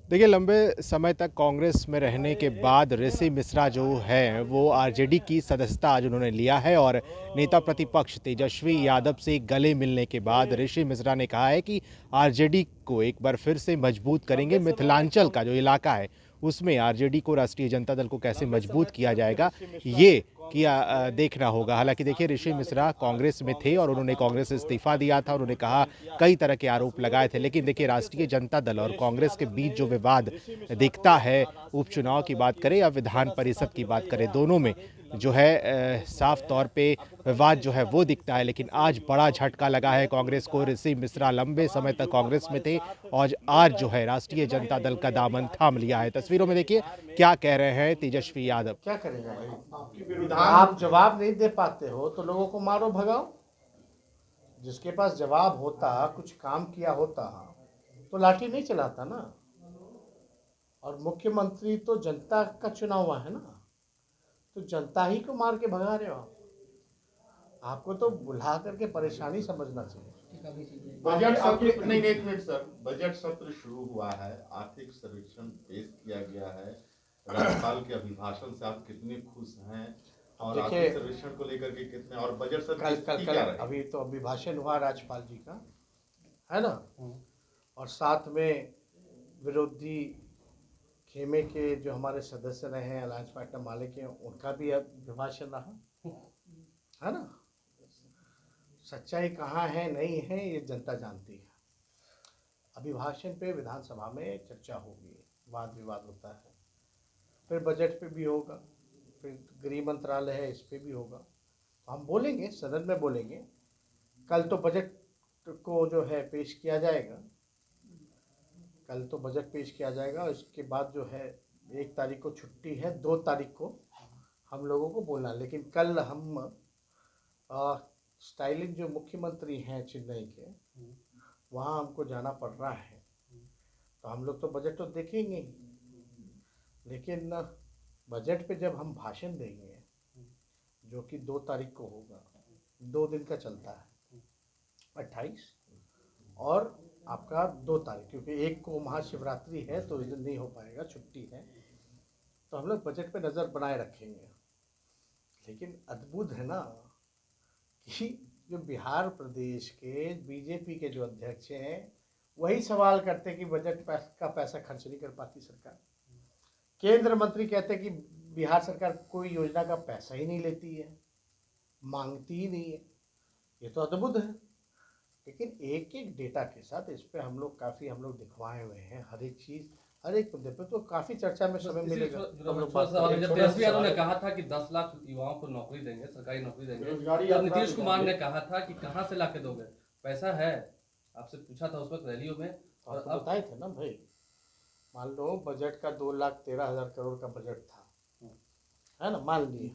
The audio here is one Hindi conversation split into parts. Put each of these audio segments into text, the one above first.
देखिए, लंबे समय तक कांग्रेस में रहने के बाद ऋषि मिश्रा जो है वो आरजेडी की सदस्यता आज उन्होंने लिया है और नेता प्रतिपक्ष तेजस्वी यादव से गले मिलने के बाद ऋषि मिश्रा ने कहा है कि आरजेडी को एक बार फिर से मजबूत करेंगे। मिथिलांचल का जो इलाका है उसमें आरजेडी को, राष्ट्रीय जनता दल को कैसे मजबूत किया जाएगा, ये देखना होगा। हालांकि देखिए, ऋषि मिश्रा कांग्रेस में थे और उन्होंने कांग्रेस से इस्तीफा दिया था। उन्होंने कहा, कई तरह के आरोप लगाए थे, लेकिन देखिए, राष्ट्रीय जनता दल और कांग्रेस के बीच जो विवाद दिखता है, उपचुनाव की बात करें या विधान परिषद की बात करें, दोनों में जो है साफ तौर पे विवाद जो है वो दिखता है। लेकिन आज बड़ा झटका लगा है कांग्रेस को। ऋषि मिश्रा लंबे समय तक कांग्रेस में थे और आज जो है राष्ट्रीय जनता दल का दामन थाम लिया है। तस्वीरों में देखिए क्या कह रहे हैं तेजस्वी यादव। क्या करेगा भाई, आप जवाब नहीं दे पाते हो तो लोगों को मारो भगाओ। जिसके पास जवाब होता, कुछ काम किया होता तो लाठी नहीं चलाता ना। और मुख्यमंत्री तो जनता का चुना हुआ है ना, तो जनता ही को मार के भगा रहे हो आप। आपको तो बुला करके परेशानी समझना चाहिए। बजट सत्र नहीं, एक मिनट सर, बजट सत्र शुरू हुआ है, आर्थिक सर्वेक्षण पेश किया गया है। राज्यपाल के अभिभाषण से आप कितने खुश हैं और आर्थिक सर्वेक्षण को लेकर के कितने, और बजट सत्र कल अभी तो अभिभाषण हुआ राज्यपाल जी का, है ना, और साथ में विरोधी खेमे के जो हमारे सदस्य रहे हैं, अलायंस पार्टनर माले के, उनका भी अभिभाषण रहा, है ना। सच्चाई कहाँ है नहीं है ये जनता जानती है। अभिभाषण पे विधानसभा में चर्चा होगी, वाद विवाद होता है, फिर बजट पे भी होगा, फिर गृह मंत्रालय है इस पे भी होगा। तो हम बोलेंगे, सदन में बोलेंगे। कल तो बजट को जो है पेश किया जाएगा, कल तो बजट पेश किया जाएगा। और इसके बाद जो है 1 तारीख को छुट्टी है, 2 तारीख को हम लोगों को बोलना। लेकिन कल हम स्टाइलिंग जो मुख्यमंत्री हैं चेन्नई के, वहाँ हमको जाना पड़ रहा है, तो हम लोग तो बजट तो देखेंगे ही। लेकिन बजट पे जब हम भाषण देंगे, जो कि 2 तारीख को होगा, 2 दिन का चलता है, 28 और आपका 2 तारीख, क्योंकि 1 को महाशिवरात्रि है तो इस दिन नहीं हो पाएगा, छुट्टी है। तो हम लोग बजट पे नज़र बनाए रखेंगे। लेकिन अद्भुत है ना कि जो बिहार प्रदेश के बीजेपी के जो अध्यक्ष हैं, वही सवाल करते कि बजट का पैसा खर्च नहीं कर पाती सरकार। केंद्र मंत्री कहते कि बिहार सरकार कोई योजना का पैसा ही नहीं लेती है, मांगती ही नहीं है। ये तो अद्भुत है। लेकिन एक एक डेटा के साथ इस पे हम लोग काफ़ी दिखवाए हुए हैं, हर एक चीज़, हर एक मुद्दे पे तो काफ़ी चर्चा में समय मिलेगा। जब तेजस्वी यादव ने कहा था कि 10 लाख युवाओं को नौकरी देंगे, सरकारी नौकरी देंगे, तब नीतीश कुमार ने कहा था कि कहाँ से लाके दोगे, पैसा है, आपसे पूछा था उस वक्त रैलियों में। और अब बताए थे ना भाई, मान लो बजट का 2,13,000 करोड़ का बजट था, है ना, मान लिए,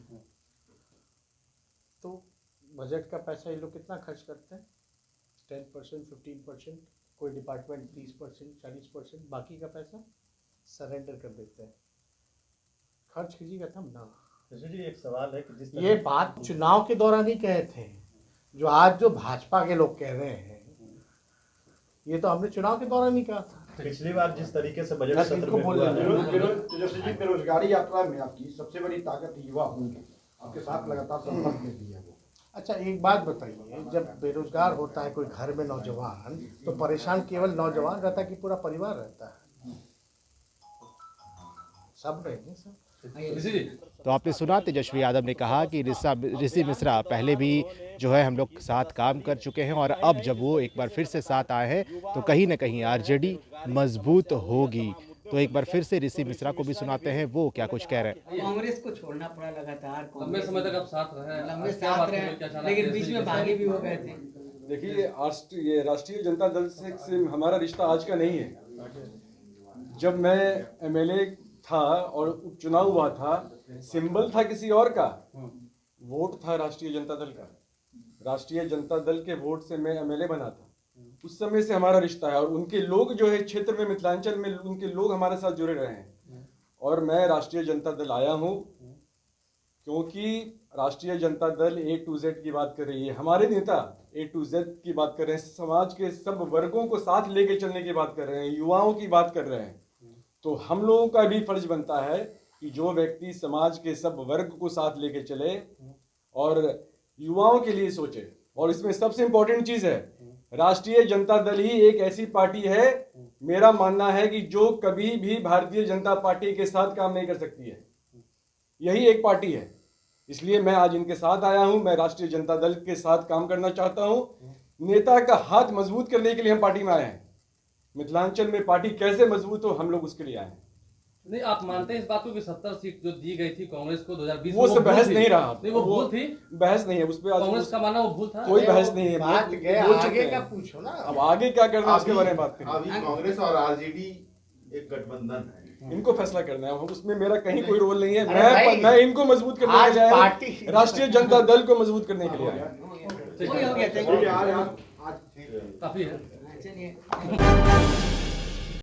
तो बजट का पैसा ये लोग कितना खर्च करते हैं? 10%, 15%, कोई डिपार्टमेंट 30%, 40%, बाकी का पैसा सरेंडर कर देते हैं। खर्च कीजिएगा तब ना। जी, एक सवाल है कि जिस ये बात चुनाव के दौरान ही कहे थे, जो आज जो भाजपा के लोग कह रहे हैं, ये तो हमने चुनाव के दौरान ही कहा था। पिछली बार जिस तरीके से बजट सत्र में हुआ है, बेरोजगारी यात्रा में आपकी सबसे बड़ी ताकत युवा होंगे, आपके साथ लगातार संपर्क में भी है वो। अच्छा, एक बात बताइए, जब बेरोजगार होता है कोई घर में नौजवान, तो परेशान केवल नौजवान रहता है कि पूरा परिवार रहता है? सब रहेंगे सब। तो आपने सुना, तेजस्वी यादव ने कहा कि ऋषि मिश्रा पहले भी जो है हम लोग साथ काम कर चुके हैं और अब जब वो एक बार फिर से साथ आए हैं तो कहीं ना कहीं आरजेडी मजबूत होगी। तो एक बार फिर से ऋषि मिश्रा को भी सुनाते हैं वो क्या कुछ कह रहे हैं। कांग्रेस को छोड़ना पड़ा लगातार, लंबे समय तक आप साथ रहे, लंबे साथ रहे, लेकिन बीच में भागे भी हो गए थे। देखिए, ये राष्ट्रीय जनता दल से हमारा रिश्ता आज का नहीं है। जब मैं एमएलए था और उपचुनाव हुआ था, सिंबल था किसी और का, वोट था राष्ट्रीय जनता दल का। राष्ट्रीय जनता दल के वोट से मैं एमएलए बना था। उस समय से हमारा रिश्ता है और उनके लोग जो है क्षेत्र में, मिथिलांचल में, उनके लोग हमारे साथ जुड़े रहे हैं। और मैं राष्ट्रीय जनता दल आया हूँ क्योंकि राष्ट्रीय Janata Dal A to Z की बात कर रही है, हमारे नेता A to Z की बात कर रहे हैं, समाज के सब वर्गों को साथ लेके चलने की बात कर रहे हैं, युवाओं की बात कर रहे हैं। तो हम लोगों का भी फर्ज बनता है कि जो व्यक्ति समाज के सब वर्ग को साथ लेके चले और युवाओं के लिए सोचे। और इसमें सबसे इंपॉर्टेंट चीज है, राष्ट्रीय जनता दल ही एक ऐसी पार्टी है, मेरा मानना है कि जो कभी भी भारतीय जनता पार्टी के साथ काम नहीं कर सकती है। यही एक पार्टी है, इसलिए मैं आज इनके साथ आया हूं। मैं राष्ट्रीय जनता दल के साथ काम करना चाहता हूं। नेता का हाथ मजबूत करने के लिए हम पार्टी में आए हैं। मिथिलांचल में पार्टी कैसे मजबूत हो, हम लोग उसके लिए आए हैं। नहीं, आप मानते हैं इस बात को कि 70 सीट जो दी गई थी कांग्रेस को 2020 वो सब बहस नहीं रहा। नहीं, वो भूल थी, बहस नहीं है उस पर। कांग्रेस का मानना वो भूल था। कोई बहस नहीं है, बात गया, बोल चुके आगे हैं। का पूछो ना। अब आगे क्या करना है उसके बारे में बात करें। अभी कांग्रेस और आरजेडी एक गठबंधन है, इनको फैसला करना है, उसमें मेरा कहीं कोई रोल नहीं है। अरे भाई, मैं इनको मजबूत करने के आज लिए आया पार्टी- हूं। राष्ट्रीय जनता दल को मजबूत करने के लिए आया हूं। हो गया, thank you। ठीक है, आज काफी है। चलिए।